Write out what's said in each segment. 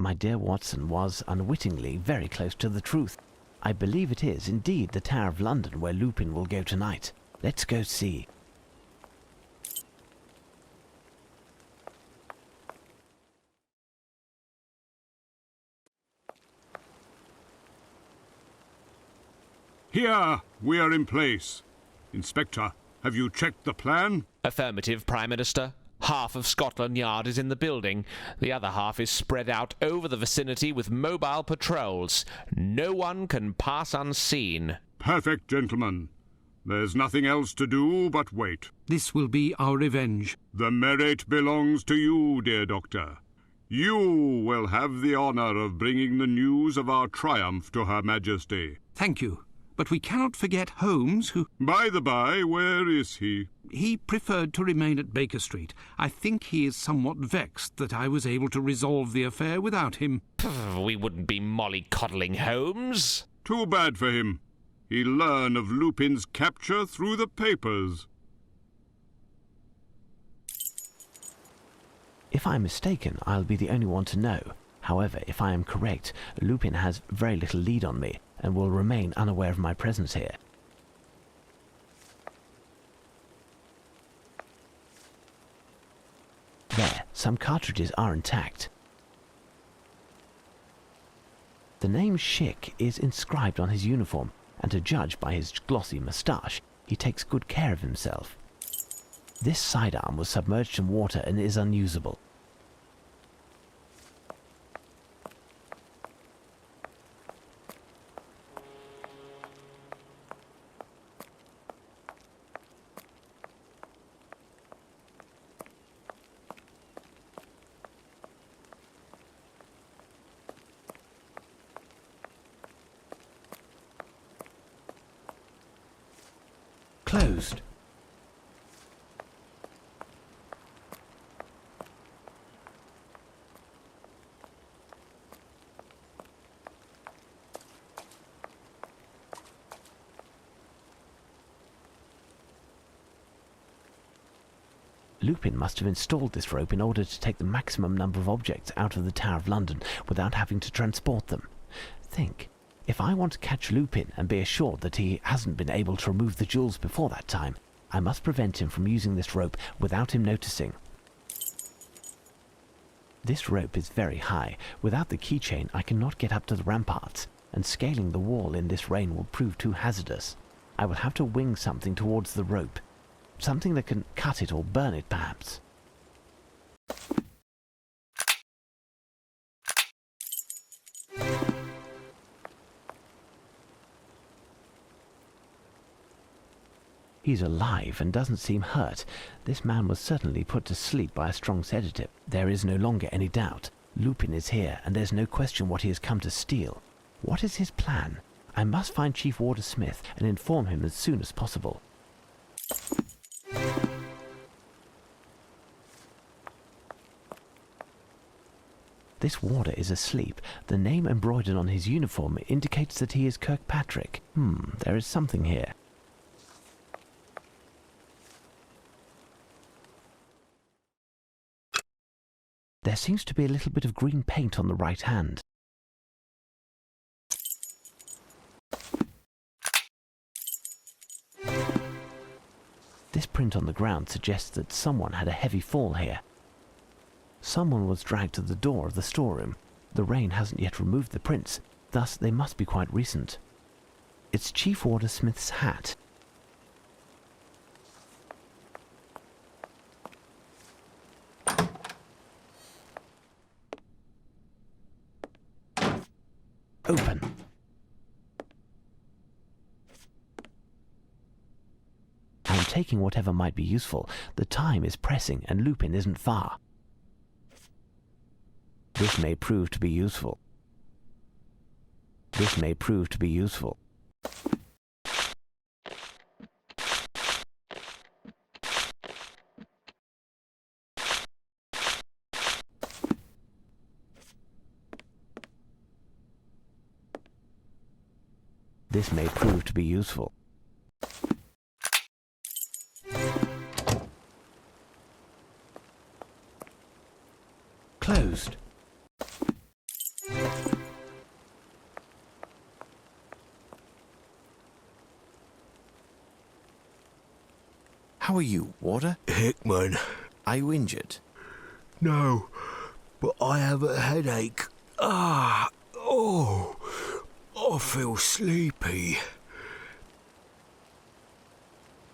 my dear Watson was, unwittingly, very close to the truth. I believe it is, indeed, the Tower of London where Lupin will go tonight. Let's go see. Here, we are in place. Inspector, have you checked the plan? Affirmative, Prime Minister. Half of Scotland Yard is in the building. The other half is spread out over the vicinity with mobile patrols. No one can pass unseen. Perfect, gentlemen. There's nothing else to do but wait. This will be our revenge. The merit belongs to you, dear Doctor. You will have the honour of bringing the news of our triumph to Her Majesty. Thank you. But we cannot forget Holmes, who... By the by, where is he? He preferred to remain at Baker Street. I think he is somewhat vexed that I was able to resolve the affair without him. We wouldn't be mollycoddling Holmes. Too bad for him. He'll learn of Lupin's capture through the papers. If I'm mistaken, I'll be the only one to know. However, if I am correct, Lupin has very little lead on me, and will remain unaware of my presence here. There, some cartridges are intact. The name Schick is inscribed on his uniform, and to judge by his glossy moustache, he takes good care of himself. This sidearm was submerged in water and is unusable. Closed. Lupin must have installed this rope in order to take the maximum number of objects out of the Tower of London without having to transport them. Think. If I want to catch Lupin and be assured that he hasn't been able to remove the jewels before that time, I must prevent him from using this rope without him noticing. This rope is very high. Without the keychain, I cannot get up to the ramparts, and scaling the wall in this rain will prove too hazardous. I will have to wing something towards the rope. Something that can cut it or burn it, perhaps. He's alive and doesn't seem hurt. This man was certainly put to sleep by a strong sedative. There is no longer any doubt. Lupin is here, and there's no question what he has come to steal. What is his plan? I must find Chief Warder Smith and inform him as soon as possible. This warder is asleep. The name embroidered on his uniform indicates that he is Kirkpatrick. There is something here. There seems to be a little bit of green paint on the right hand. This print on the ground suggests that someone had a heavy fall here. Someone was dragged to the door of the storeroom. The rain hasn't yet removed the prints, thus they must be quite recent. It's Chief Warder Smith's hat. Open. I'm taking whatever might be useful. The time is pressing and Lupin isn't far. This may prove to be useful. This may prove to be useful. This may prove to be useful. Closed. How are you, Warder? Hickman. Are you injured? No, but I have a headache. I feel sleepy.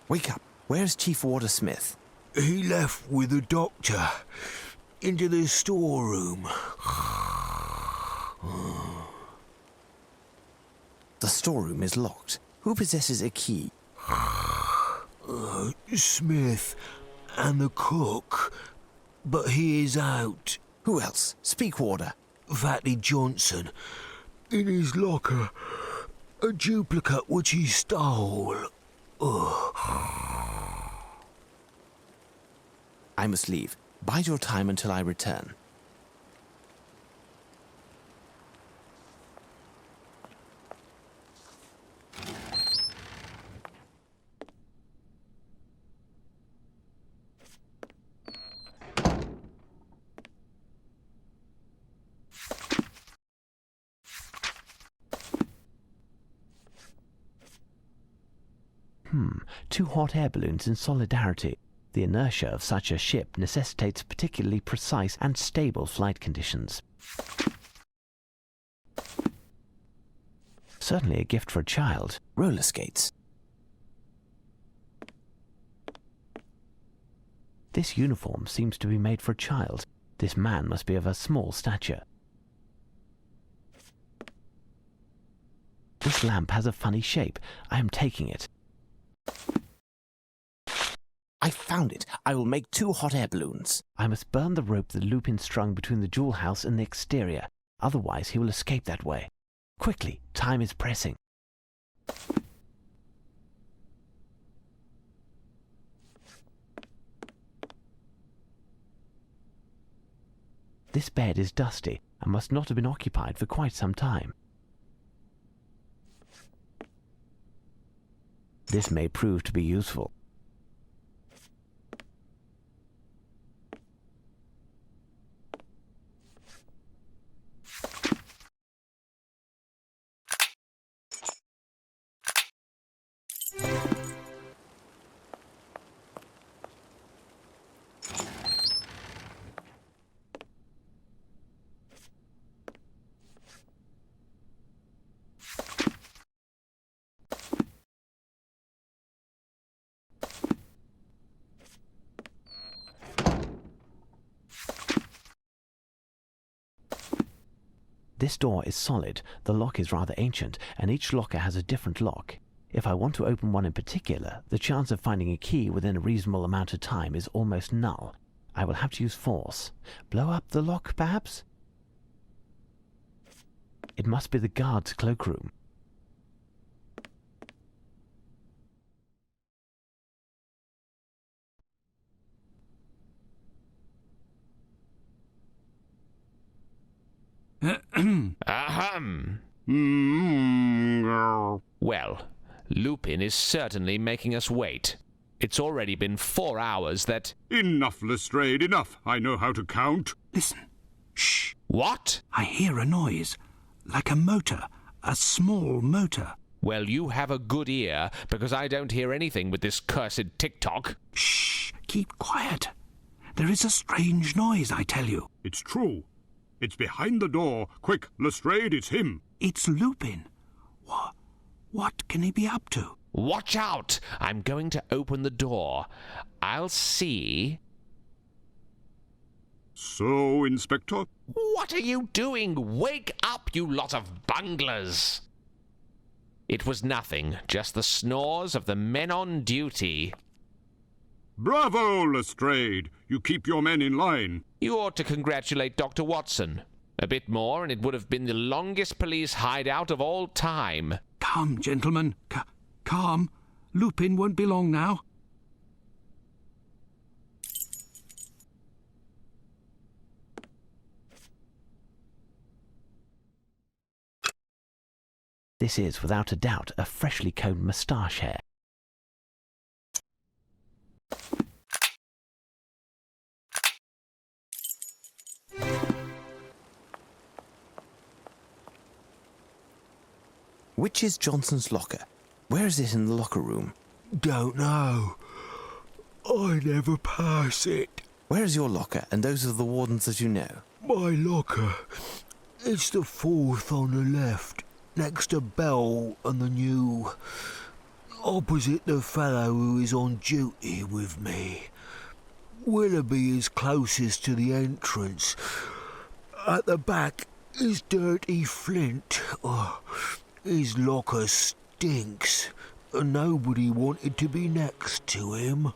Wake up. Where's Chief Warder Smith? He left with the doctor into the storeroom. The storeroom is locked. Who possesses a key? Smith and the cook, but he is out. Who else? Speak, Warder. Fatty Johnson, in his locker, a duplicate which he stole. I must leave. Bide your time until I return. Two hot air balloons in solidarity. The inertia of such a ship necessitates particularly precise and stable flight conditions. Certainly a gift for a child. Roller skates. This uniform seems to be made for a child. This man must be of a small stature. This lamp has a funny shape. I am taking it. I found it. I will make 2 hot air balloons. I must burn the rope that Lupin strung between the jewel house and the exterior. Otherwise he will escape that way. Quickly, time is pressing. This bed is dusty and must not have been occupied for quite some time. This may prove to be useful. This door is solid, the lock is rather ancient, and each locker has a different lock. If I want to open one in particular, the chance of finding a key within a reasonable amount of time is almost null. I will have to use force. Blow up the lock, perhaps? It must be the guard's cloakroom. Ahem. Well, Lupin is certainly making us wait. It's already been 4 hours that... Enough, Lestrade, enough. I know how to count. Listen. Shh. What? I hear a noise. Like a motor. A small motor. Well, you have a good ear, because I don't hear anything with this cursed tick-tock. Shh. Keep quiet. There is a strange noise, I tell you. It's true. It's behind the door. Quick, Lestrade, it's him. It's Lupin. What can he be up to? Watch out! I'm going to open the door. I'll see... So, Inspector? What are you doing? Wake up, you lot of bunglers! It was nothing, just the snores of the men on duty. Bravo, Lestrade! You keep your men in line. You ought to congratulate Dr. Watson. A bit more, and it would have been the longest police hideout of all time. Calm, gentlemen. Calm. Lupin won't be long now. This is, without a doubt, a freshly combed moustache hair. Which is Johnson's locker? Where is it in the locker room? Don't know. I never pass it. Where is your locker and those of the wardens that you know? My locker. It's the fourth on the left, next to Bell and the new. Opposite the fellow who is on duty with me. Willoughby is closest to the entrance. At the back is Dirty Flint. Oh, his locker stinks, and nobody wanted to be next to him.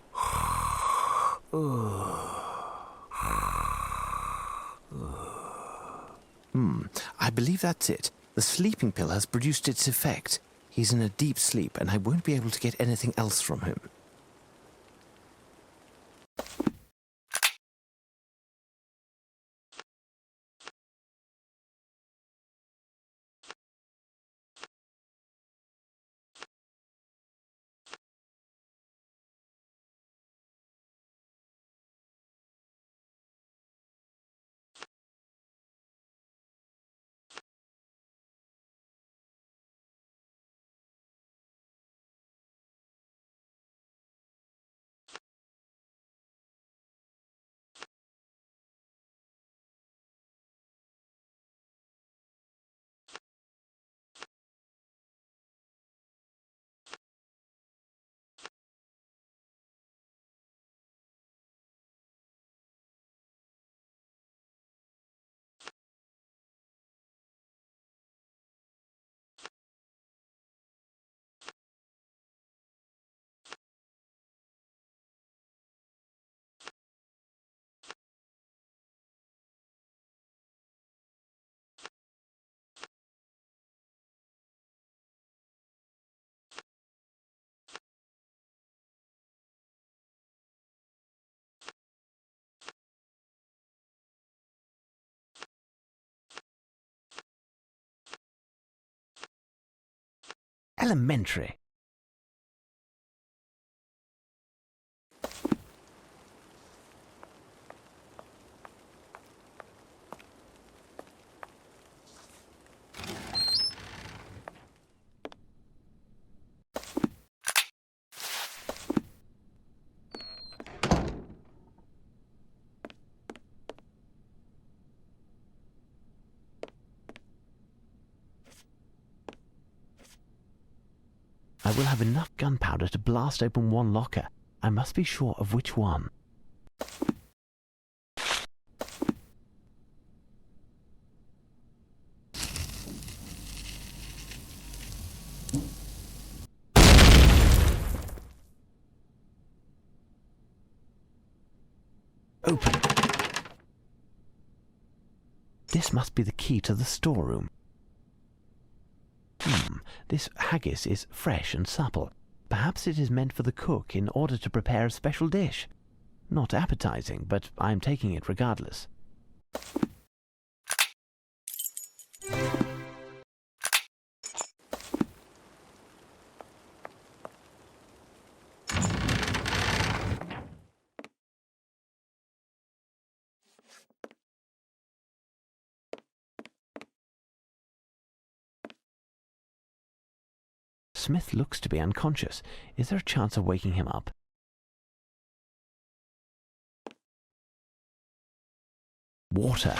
I believe that's it. The sleeping pill has produced its effect. He's in a deep sleep, and I won't be able to get anything else from him. Elementary. I will have enough gunpowder to blast open one locker. I must be sure of which one. Open. This must be the key to the storeroom. This haggis is fresh and supple. Perhaps it is meant for the cook in order to prepare a special dish. Not appetizing, but I am taking it regardless. Smith looks to be unconscious. Is there a chance of waking him up? Water.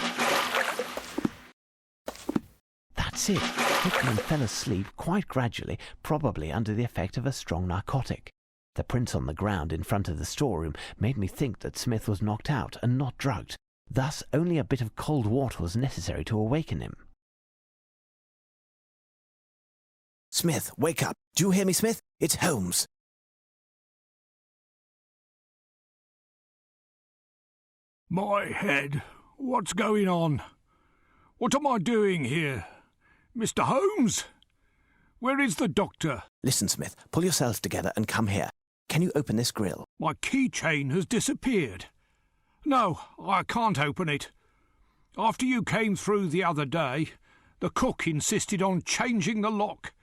That's it. Hickman fell asleep quite gradually, probably under the effect of a strong narcotic. The prints on the ground in front of the storeroom made me think that Smith was knocked out and not drugged. Thus, only a bit of cold water was necessary to awaken him. Smith, wake up. Do you hear me, Smith? It's Holmes. My head. What's going on? What am I doing here? Mr. Holmes? Where is the doctor? Listen, Smith, pull yourself together and come here. Can you open this grill? My keychain has disappeared. No, I can't open it. After you came through the other day, the cook insisted on changing the lock.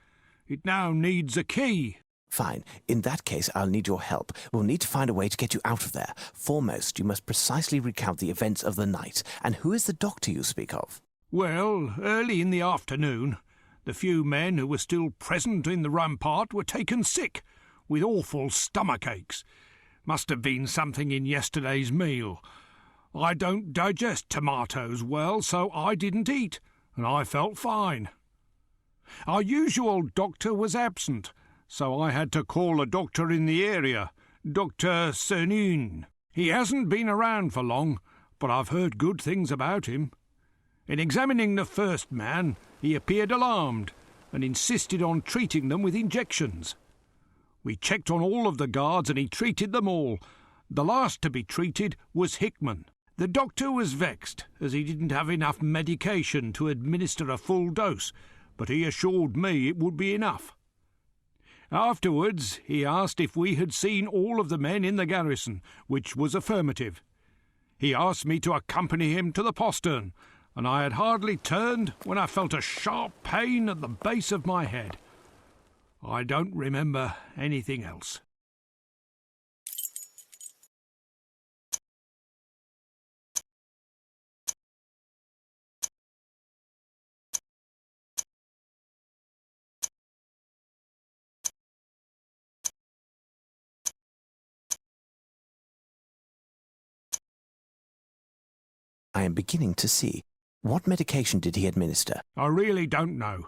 It now needs a key. Fine. In that case, I'll need your help. We'll need to find a way to get you out of there. Foremost, you must precisely recount the events of the night. And who is the doctor you speak of? Well, early in the afternoon, the few men who were still present in the rampart were taken sick, with awful stomach aches. Must have been something in yesterday's meal. I don't digest tomatoes well, so I didn't eat, and I felt fine. Our usual doctor was absent, so I had to call a doctor in the area, Dr. Cernin. He hasn't been around for long, but I've heard good things about him. In examining the first man, he appeared alarmed and insisted on treating them with injections. We checked on all of the guards and he treated them all. The last to be treated was Hickman. The doctor was vexed, as he didn't have enough medication to administer a full dose, but he assured me it would be enough. Afterwards, he asked if we had seen all of the men in the garrison, which was affirmative. He asked me to accompany him to the postern, and I had hardly turned when I felt a sharp pain at the base of my head. I don't remember anything else. I am beginning to see. What medication did he administer? I really don't know.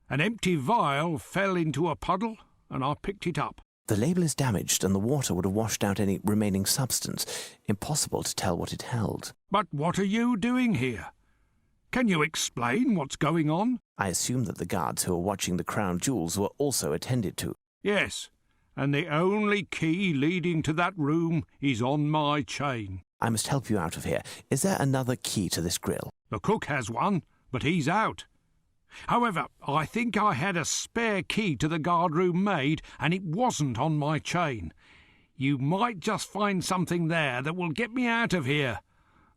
An empty vial fell into a puddle, and I picked it up. The label is damaged and the water would have washed out any remaining substance. Impossible to tell what it held. But what are you doing here? Can you explain what's going on? I assume that the guards who are watching the crown jewels were also attended to. Yes, and the only key leading to that room is on my chain. I must help you out of here. Is there another key to this grill? The cook has one, but he's out. However, I think I had a spare key to the guardroom maid, and it wasn't on my chain. You might just find something there that will get me out of here,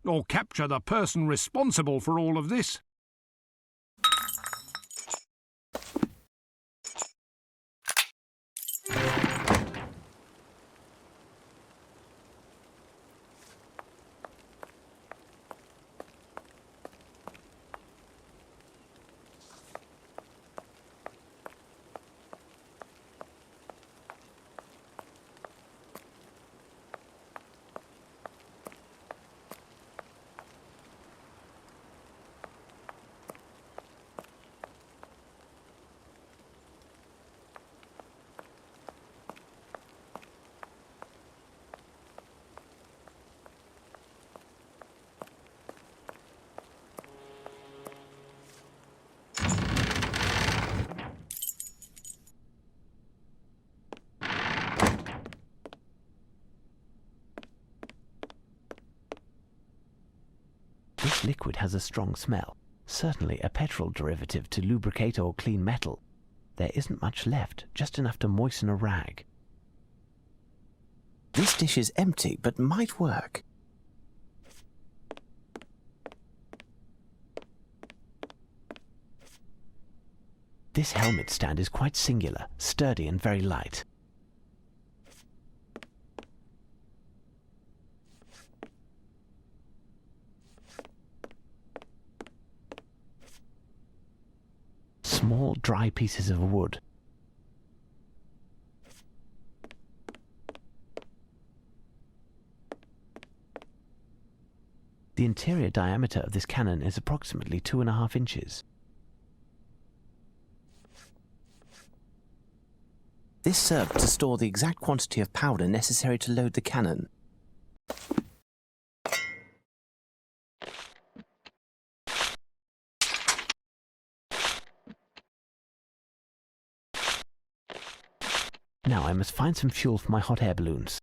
or capture the person responsible for all of this. This liquid has a strong smell, certainly a petrol derivative to lubricate or clean metal. There isn't much left, just enough to moisten a rag. This dish is empty, but might work. This helmet stand is quite singular, sturdy and very light. Small, dry pieces of wood. The interior diameter of this cannon is approximately 2.5 inches. This served to store the exact quantity of powder necessary to load the cannon. Now I must find some fuel for my hot air balloons.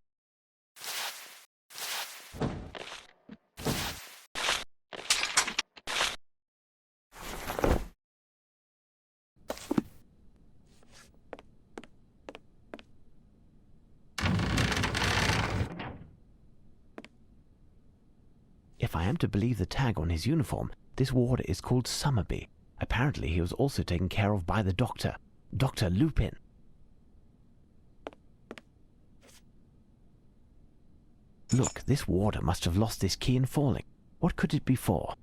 If I am to believe the tag on his uniform, this warder is called Summerby. Apparently he was also taken care of by the doctor, Dr. Lupin. Look, this warder must have lost this key in falling. What could it be for?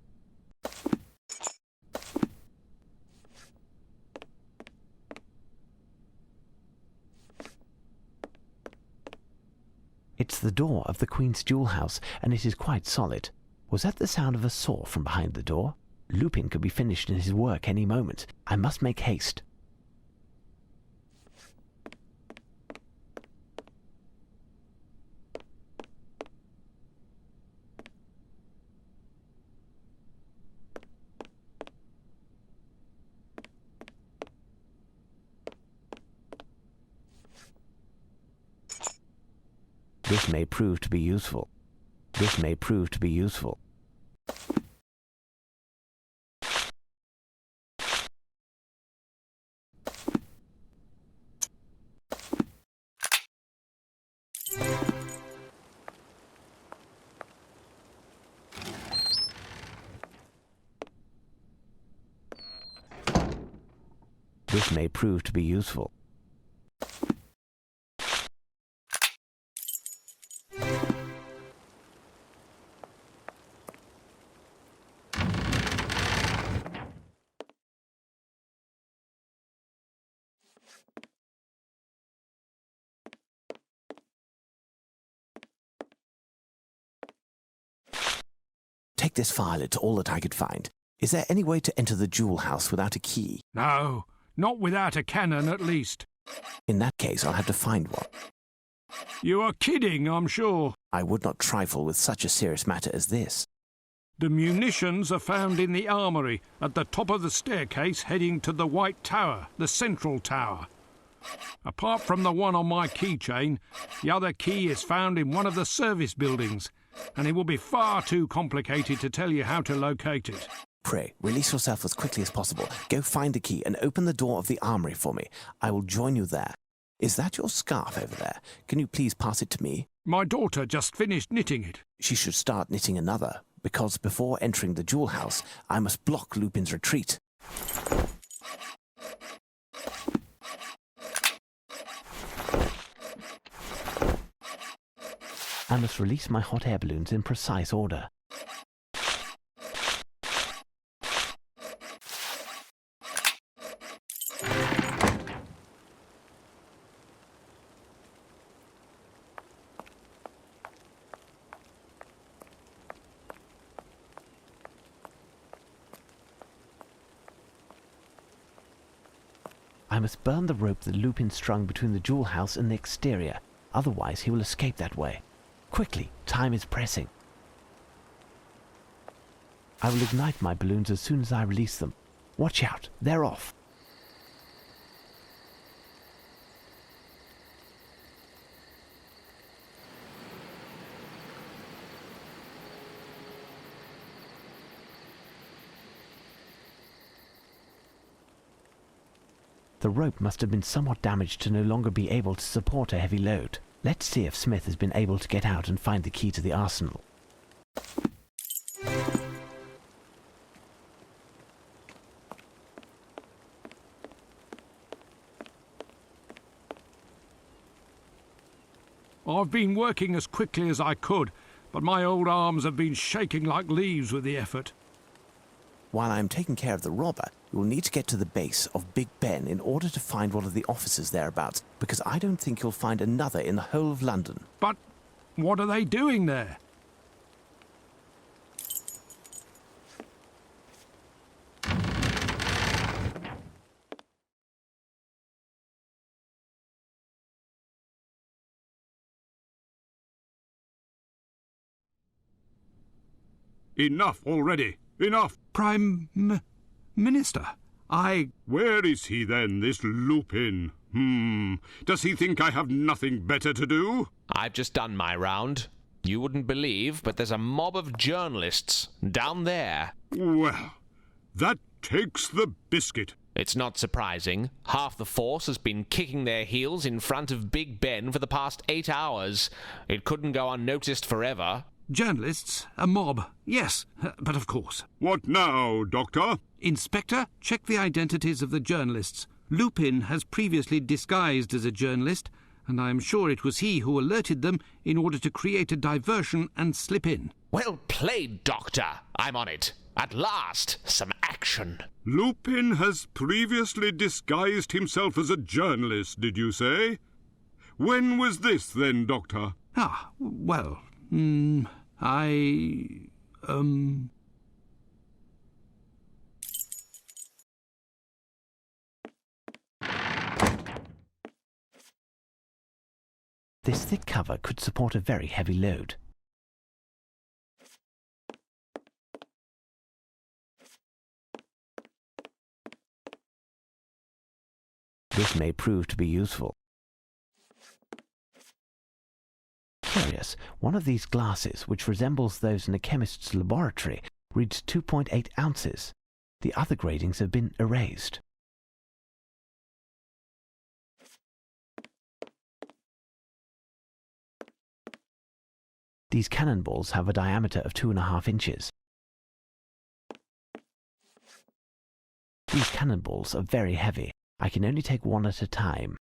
It's the door of the Queen's jewel house, and it is quite solid. Was that the sound of a saw from behind the door? Lupin could be finished in his work any moment. I must make haste. This may prove to be useful. This may prove to be useful. This may prove to be useful. Take this file, it's all that I could find. Is there any way to enter the jewel house without a key? No, not without a cannon at least. In that case, I'll have to find one. You are kidding, I'm sure. I would not trifle with such a serious matter as this. The munitions are found in the armoury at the top of the staircase heading to the White Tower, the central tower. Apart from the one on my keychain, the other key is found in one of the service buildings, and it will be far too complicated to tell you how to locate it. Pray, release yourself as quickly as possible. Go find the key and open the door of the armory for me. I will join you there. Is that your scarf over there? Can you please pass it to me? My daughter just finished knitting it. She should start knitting another, because before entering the jewel house, I must block Lupin's retreat. I must release my hot air balloons in precise order. I must burn the rope that Lupin strung between the jewel house and the exterior, otherwise he will escape that way. Quickly, time is pressing. I will ignite my balloons as soon as I release them. Watch out, they're off. The rope must have been somewhat damaged to no longer be able to support a heavy load. Let's see if Smith has been able to get out and find the key to the arsenal. I've been working as quickly as I could, but my old arms have been shaking like leaves with the effort. While I am taking care of the robber, you will need to get to the base of Big Ben in order to find one of the officers thereabouts, because I don't think you'll find another in the whole of London. But what are they doing there? Enough already! Enough! Prime Minister, Where is he then, this Lupin? Does he think I have nothing better to do? I've just done my round. You wouldn't believe, but there's a mob of journalists down there. Well, that takes the biscuit. It's not surprising. Half the force has been kicking their heels in front of Big Ben for the past 8 hours. It couldn't go unnoticed forever. journalists, a mob, yes, but of course. What now, Doctor? Inspector, check the identities of the journalists. Lupin has previously disguised as a journalist, and I am sure it was he who alerted them in order to create a diversion and slip in. Well played, Doctor. I'm on it. At last, some action. Lupin has previously disguised himself as a journalist, did you say? When was this, then, Doctor? Well, This thick cover could support a very heavy load. This may prove to be useful. Curious, one of these glasses, which resembles those in a chemist's laboratory, reads 2.8 ounces. The other gradings have been erased. These cannonballs have a diameter of 2.5 inches. These cannonballs are very heavy. I can only take one at a time.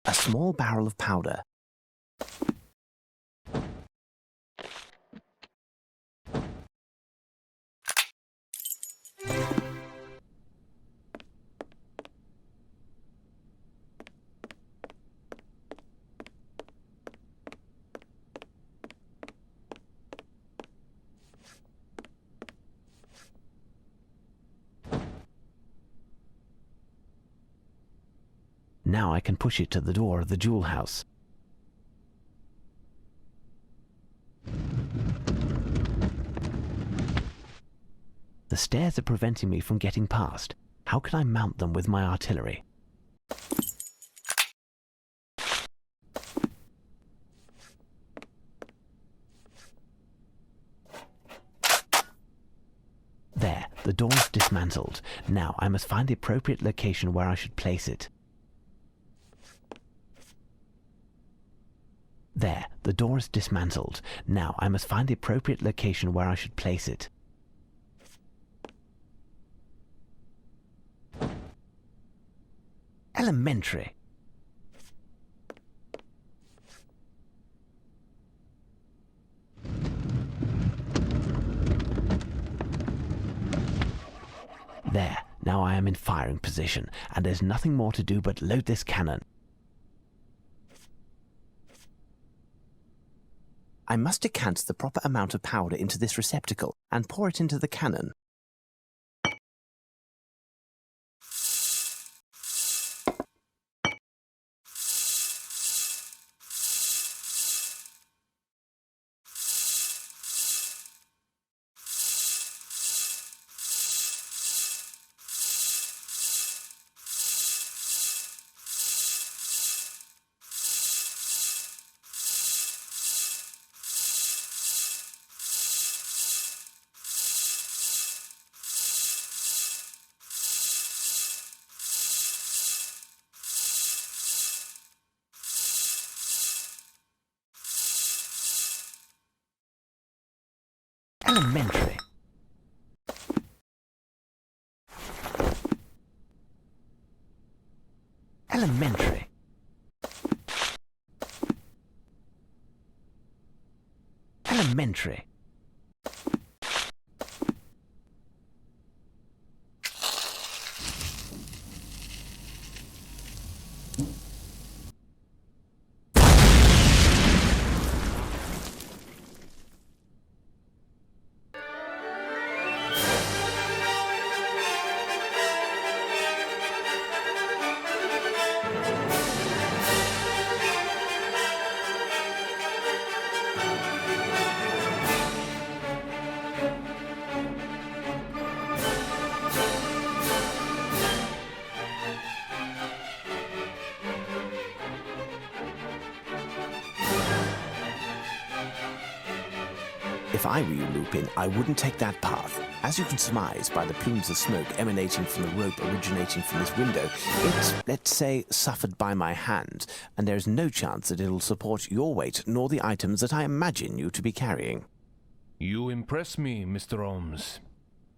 A small barrel of powder. Now I can push it to the door of the jewel house. The stairs are preventing me from getting past. How can I mount them with my artillery? There, the door is dismantled. Now I must find the appropriate location where I should place it. There, the door is dismantled. Now I must find the appropriate location where I should place it. Elementary. There, now I am in firing position, and there's nothing more to do but load this cannon. I must decant the proper amount of powder into this receptacle and pour it into the cannon. Elementary. Elementary. Elementary. If I were you, Lupin, I wouldn't take that path. As you can surmise by the plumes of smoke emanating from the rope originating from this window, it's, let's say, suffered by my hand, and there's no chance that it'll support your weight nor the items that I imagine you to be carrying. You impress me, Mr. Holmes.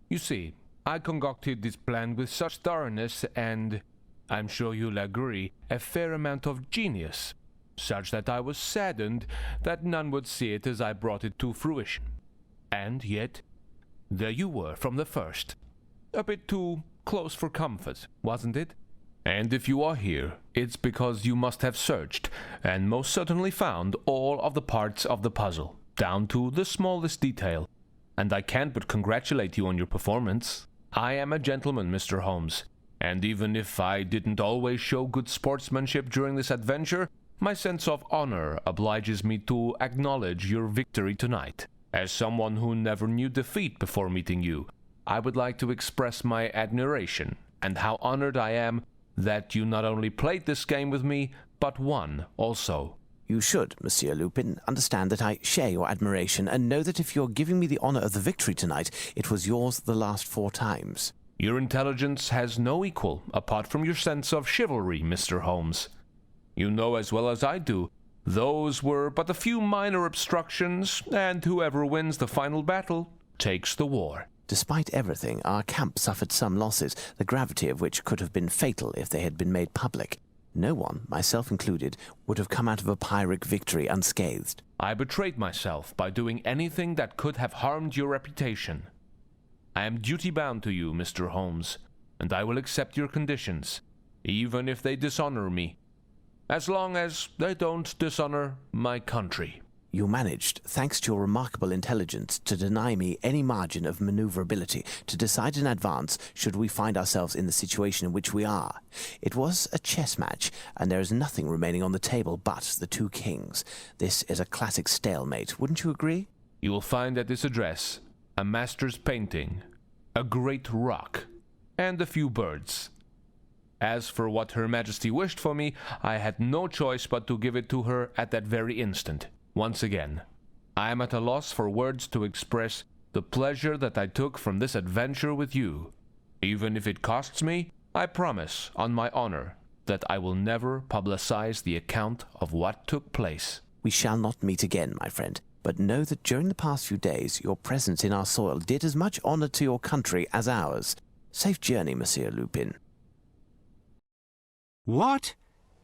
You see, I concocted this plan with such thoroughness and, I'm sure you'll agree, a fair amount of genius, such that I was saddened that none would see it as I brought it to fruition. And yet, there you were from the first. a bit too close for comfort, wasn't it? And if you are here, it's because you must have searched, and most certainly found all of the parts of the puzzle, down to the smallest detail. And I can't but congratulate you on your performance. I am a gentleman, Mr. Holmes, and even if I didn't always show good sportsmanship during this adventure, my sense of honor obliges me to acknowledge your victory tonight. As someone who never knew defeat before meeting you, I would like to express my admiration and how honored I am that you not only played this game with me, but won also. You should, Monsieur Lupin, understand that I share your admiration and know that if you're giving me the honor of the victory tonight, it was yours the last 4 times. Your intelligence has no equal apart from your sense of chivalry, Mr. Holmes. You know as well as I do, those were but a few minor obstructions, and whoever wins the final battle takes the war. Despite everything, our camp suffered some losses, the gravity of which could have been fatal if they had been made public. No one, myself included, would have come out of a Pyrrhic victory unscathed. I betrayed myself by doing anything that could have harmed your reputation. I am duty-bound to you, Mr. Holmes, and I will accept your conditions, even if they dishonor me, as long as they don't dishonor my country. You managed, thanks to your remarkable intelligence, to deny me any margin of maneuverability to decide in advance should we find ourselves in the situation in which we are. It was a chess match, and there is nothing remaining on the table but the 2 kings. This is a classic stalemate, wouldn't you agree? You will find at this address a master's painting, a great rock, and a few birds. As for what Her Majesty wished for me, I had no choice but to give it to her at that very instant. Once again, I am at a loss for words to express the pleasure that I took from this adventure with you. Even if it costs me, I promise, on my honor, that I will never publicize the account of what took place. We shall not meet again, my friend, but know that during the past few days your presence in our soil did as much honor to your country as ours. Safe journey, Monsieur Lupin. What?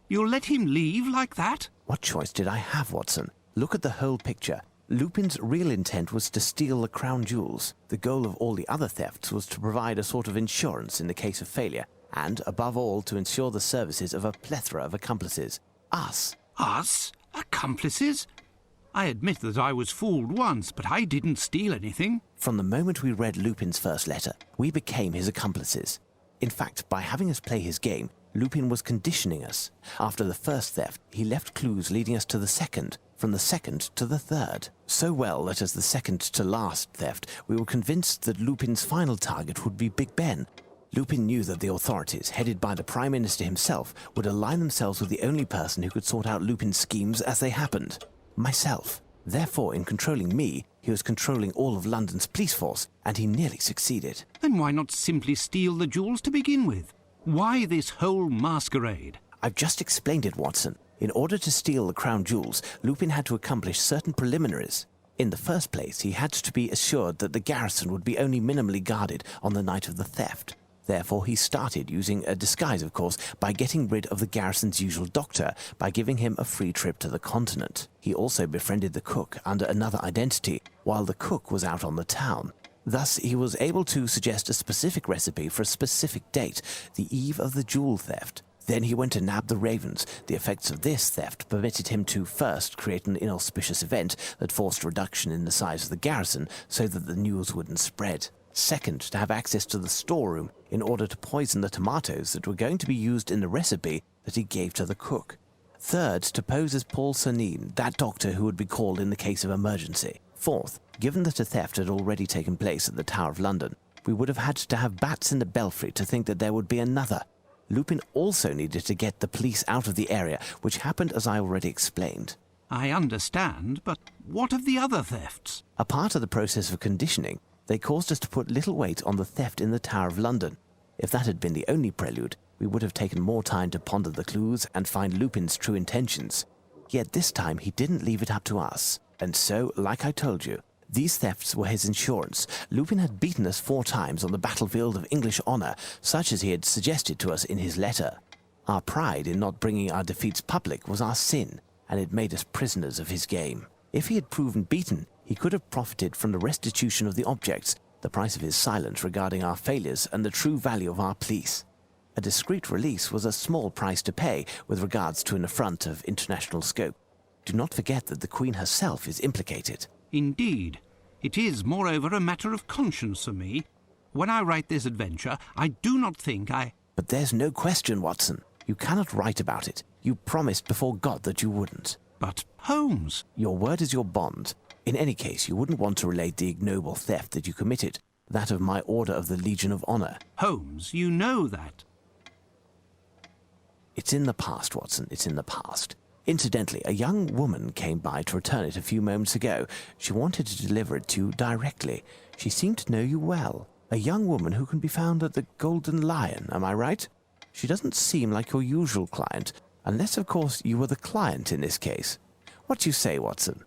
You'll let him leave like that? What choice did I have, Watson? Look at the whole picture. Lupin's real intent was to steal the crown jewels. The goal of all the other thefts was to provide a sort of insurance in the case of failure, and, above all, to ensure the services of a plethora of accomplices. Us. Us? Accomplices? I admit that I was fooled once, but I didn't steal anything. From the moment we read Lupin's first letter, we became his accomplices. In fact, by having us play his game, Lupin was conditioning us. After the first theft, he left clues leading us to the second, from the second to the third. So well that as the second to last theft, we were convinced that Lupin's final target would be Big Ben. Lupin knew that the authorities, headed by the Prime Minister himself, would align themselves with the only person who could sort out Lupin's schemes as they happened. Myself. Therefore, in controlling me, he was controlling all of London's police force, and he nearly succeeded. Then why not simply steal the jewels to begin with? Why this whole masquerade? I've just explained it, Watson. In order to steal the crown jewels, Lupin had to accomplish certain preliminaries. In the first place, he had to be assured that the garrison would be only minimally guarded on the night of the theft. Therefore, he started using a disguise, of course, by getting rid of the garrison's usual doctor, by giving him a free trip to the continent. He also befriended the cook under another identity, while the cook was out on the town. Thus, he was able to suggest a specific recipe for a specific date, the eve of the jewel theft. Then he went to nab the ravens. The effects of this theft permitted him to first create an inauspicious event that forced a reduction in the size of the garrison so that the news wouldn't spread. Second, to have access to the storeroom in order to poison the tomatoes that were going to be used in the recipe that he gave to the cook. Third, to pose as Paul Cernine, that doctor who would be called in the case of emergency. Fourth, given that a theft had already taken place at the Tower of London, we would have had to have bats in the belfry to think that there would be another. Lupin also needed to get the police out of the area, which happened as I already explained. I understand, but what of the other thefts? A part of the process of conditioning, they caused us to put little weight on the theft in the Tower of London. If that had been the only prelude, we would have taken more time to ponder the clues and find Lupin's true intentions. Yet this time he didn't leave it up to us. And so, like I told you, these thefts were his insurance. Lupin had beaten us 4 times on the battlefield of English honor, such as he had suggested to us in his letter. Our pride in not bringing our defeats public was our sin, and it made us prisoners of his game. If he had proven beaten, he could have profited from the restitution of the objects, the price of his silence regarding our failures and the true value of our police. A discreet release was a small price to pay with regards to an affront of international scope. Do not forget that the Queen herself is implicated. Indeed. It is, moreover, a matter of conscience for me. When I write this adventure, I do not think I... But there's no question, Watson. You cannot write about it. You promised before God that you wouldn't. But, Holmes... Your word is your bond. In any case, you wouldn't want to relate the ignoble theft that you committed, that of my Order of the Legion of Honor. Holmes, you know that. It's in the past, Watson. It's in the past. Incidentally, a young woman came by to return it a few moments ago. She wanted to deliver it to you directly. She seemed to know you well. A young woman who can be found at the Golden Lion, am I right? She doesn't seem like your usual client, unless, of course, you were the client in this case. What do you say, Watson?